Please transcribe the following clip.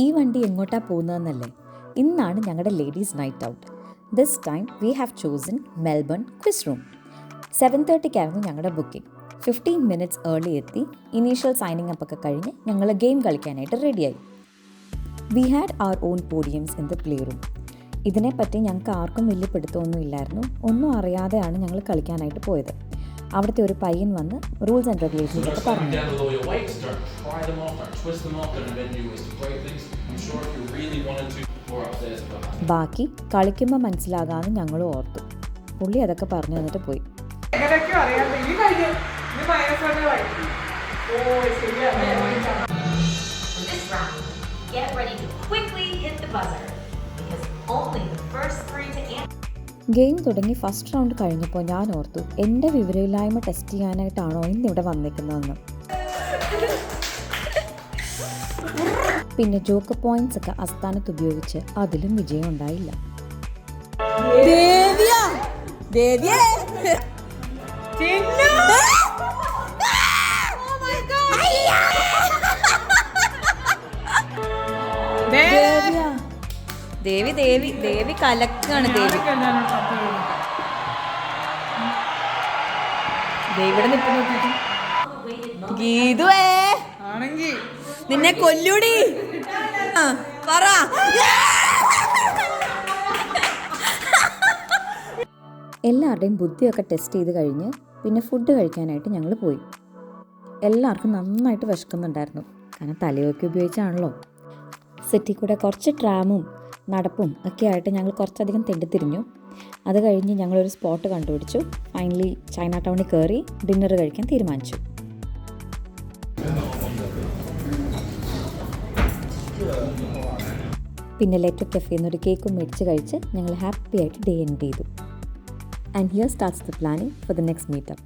ഈ വണ്ടി എങ്ങോട്ടാണ് പോകുന്നതെന്നല്ലേ? ഇന്നാണ് ഞങ്ങളുടെ ladies night out. This time we have chosen Melbourne quiz room. 7:30 ഞങ്ങളുടെ ബുക്കിംഗ്. 15 minutes ഏർലി എത്തി. ഇനീഷ്യൽ സൈനിങ് അപ്പ് ഒക്കെ കഴിഞ്ഞ് ഞങ്ങൾ ഗെയിം കളിക്കാനായിട്ട് റെഡിയായി. We had our own podiums in the play room. ഇതിനെപ്പറ്റി ഞങ്ങൾക്ക് ആർക്കും വലിയ പിടുത്തമൊന്നും ഇല്ലായിരുന്നു. ഒന്നും അറിയാതെയാണ് ഞങ്ങൾ കളിക്കാനായിട്ട് പോയത്. അവിടുത്തെ ഒരു പയ്യൻ വന്ന് റൂൾസ് ആൻഡ് റെഗുലേഷൻസ് ഒക്കെ പറഞ്ഞു. ബാക്കി കളിക്കുമ്പോൾ മനസ്സിലാകാമെന്ന് ഞങ്ങൾ ഓർത്തു. പുള്ളി അതൊക്കെ പറഞ്ഞു തന്നിട്ട് പോയി. ഗെയിം തുടങ്ങി ഫസ്റ്റ് റൗണ്ട് കഴിഞ്ഞപ്പോൾ ഞാൻ ഓർത്തു, എൻ്റെ വിവരമില്ലായ്മ ടെസ്റ്റ് ചെയ്യാനായിട്ടാണോ ഇന്നിവിടെ വന്നിരിക്കുന്നതെന്ന്. പിന്നെ ജോക്കർ പോയിന്റ്സ് ഒക്കെ അസ്ഥാനത്ത് ഉപയോഗിച്ച് അതിലും വിജയം ഉണ്ടായില്ല. ദേവി ദേവി ദേവി കലക്കാണ്. ദേവിയുടെ നിൽക്കുന്നു. ഗീതുവേ നിന്നെ കൊല്ലൂടി. പറ. എല്ലാവരുടെയും ബുദ്ധിയൊക്കെ ടെസ്റ്റ് ചെയ്ത് കഴിഞ്ഞ് പിന്നെ ഫുഡ് കഴിക്കാനായിട്ട് ഞങ്ങൾ പോയി. എല്ലാവർക്കും നന്നായിട്ട് വിശക്കുന്നുണ്ടായിരുന്നു. കാരണം തലയൊക്കെ ഉപയോഗിച്ചാണല്ലോ. സിറ്റി കൂടെ കുറച്ച് ട്രാമും നടപ്പും ഒക്കെ ആയിട്ട് ഞങ്ങൾ കുറച്ചധികം തെണ്ടിത്തിരിഞ്ഞു. അത് കഴിഞ്ഞ് ഞങ്ങളൊരു സ്പോട്ട് കണ്ടുപിടിച്ചു. ഫൈനലി ചൈന ടൗണിൽ കയറി ഡിന്നർ കഴിക്കാൻ തീരുമാനിച്ചു. പിന്നെ ലെറ്റർ കഫേയിൽ നിന്ന് ഒരു കേക്കും മേടിച്ച് കഴിച്ച് ഞങ്ങൾ ഹാപ്പി ആയിട്ട് ഡേ എൻഡ് ചെയ്തു. And here starts the planning for the next meetup.